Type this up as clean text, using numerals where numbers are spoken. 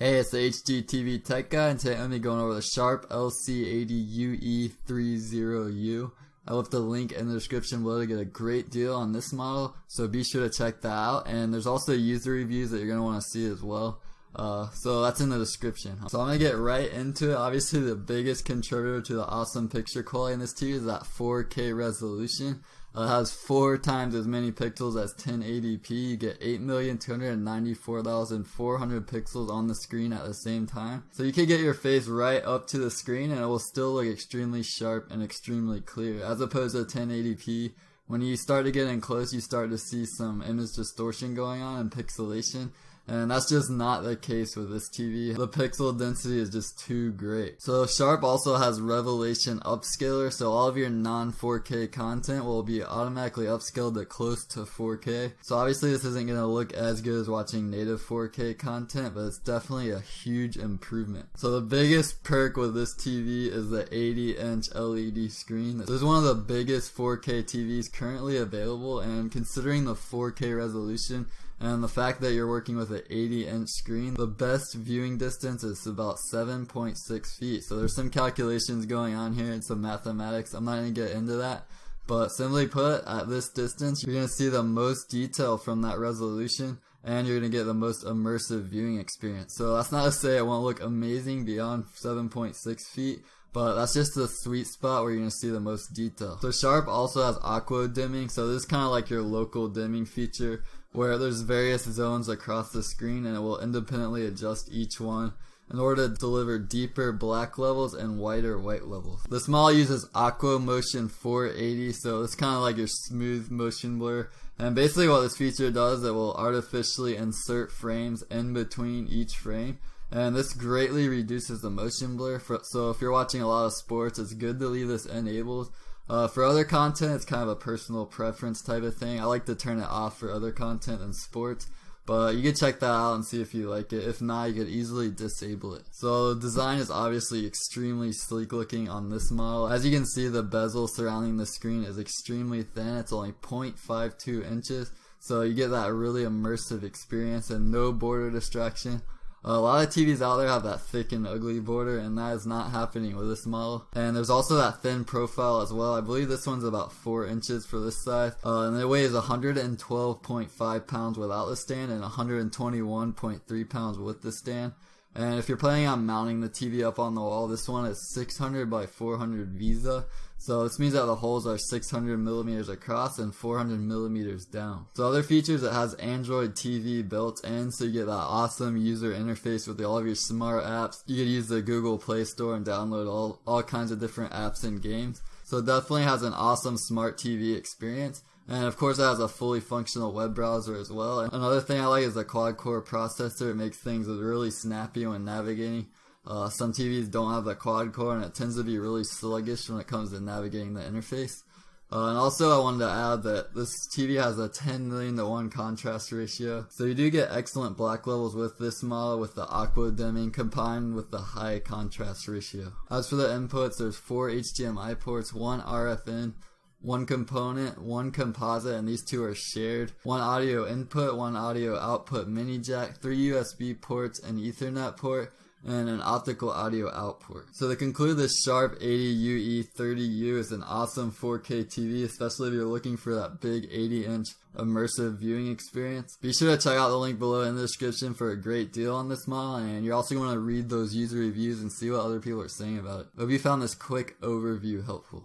Hey, it's the HGTV Tech Guy, and today I'm going to be going over the Sharp LC-80UE30U. I left the link in the description below to get a great deal on this model, so be sure to check that out. And there's also user reviews that you're going to want to see as well. So that's in the description. So I'm going to get right into it. Obviously the biggest contributor to the awesome picture quality in this TV is that 4K resolution. It has 4 times as many pixels as 1080p. You get 8,294,400 pixels on the screen at the same time. So you can get your face right up to the screen and it will still look extremely sharp and extremely clear, as opposed to 1080p. When you start to get in close, you start to see some image distortion going on and pixelation. And that's just not the case with this TV. The pixel density is just too great. So Sharp also has Revelation Upscaler, so all of your non-4K content will be automatically upscaled to close to 4K. So obviously this isn't going to look as good as watching native 4K content, but it's definitely a huge improvement. So the biggest perk with this TV is the 80-inch LED screen. This is one of the biggest 4K TVs currently available, and considering the 4K resolution and the fact that you're working with an 80-inch screen, the best viewing distance is about 7.6 feet. So there's some calculations going on here and some mathematics. I'm not going to get into that. But simply put, at this distance, you're going to see the most detail from that resolution, and you're going to get the most immersive viewing experience. So that's not to say it won't look amazing beyond 7.6 feet, but that's just the sweet spot where you're going to see the most detail. So Sharp also has aqua dimming, so this is kind of like your local dimming feature, where there's various zones across the screen and it will independently adjust each one in order to deliver deeper black levels and whiter white levels. This model uses AquoMotion 480, so it's kind of like your smooth motion blur. And basically what this feature does, it will artificially insert frames in between each frame. And this greatly reduces the motion blur. So if you're watching a lot of sports, it's good to leave this enabled. For other content, it's kind of a personal preference type of thing. I like to turn it off for other content and sports, but you can check that out and see if you like it. If not, you could easily disable it. So the design is obviously extremely sleek looking on this model. As you can see, the bezel surrounding the screen is extremely thin. It's only 0.52 inches, so you get that really immersive experience and no border distraction. A lot of TVs out there have that thick and ugly border, and that is not happening with this model. And there's also that thin profile as well. I believe this one's about 4 inches for this size, and it weighs 112.5 pounds without the stand and 121.3 pounds with the stand. And if you're planning on mounting the TV up on the wall, this one is 600 by 400 Visa. So this means that the holes are 600 millimeters across and 400 millimeters down. So other features, it has Android TV built in, so you get that awesome user interface with all of your smart apps. You could use the Google Play Store and download all kinds of different apps and games. So it definitely has an awesome smart TV experience. And of course it has a fully functional web browser as well. And another thing I like is the quad-core processor. It makes things really snappy when navigating. Some TVs don't have the quad-core and it tends to be really sluggish when it comes to navigating the interface. And also I wanted to add that this TV has a 10 million to 1 contrast ratio. So you do get excellent black levels with this model with the aqua dimming combined with the high contrast ratio. As for the inputs, there's 4 HDMI ports, 1 RF in, 1 component, 1 composite, and these 2 are shared. 1 audio input, 1 audio output mini jack, 3 USB ports, an Ethernet port, and an optical audio out port. So to conclude, this Sharp 80UE30U is an awesome 4K TV, especially if you're looking for that big 80-inch immersive viewing experience. Be sure to check out the link below in the description for a great deal on this model, and you're also going to read those user reviews and see what other people are saying about it. Hope you found this quick overview helpful.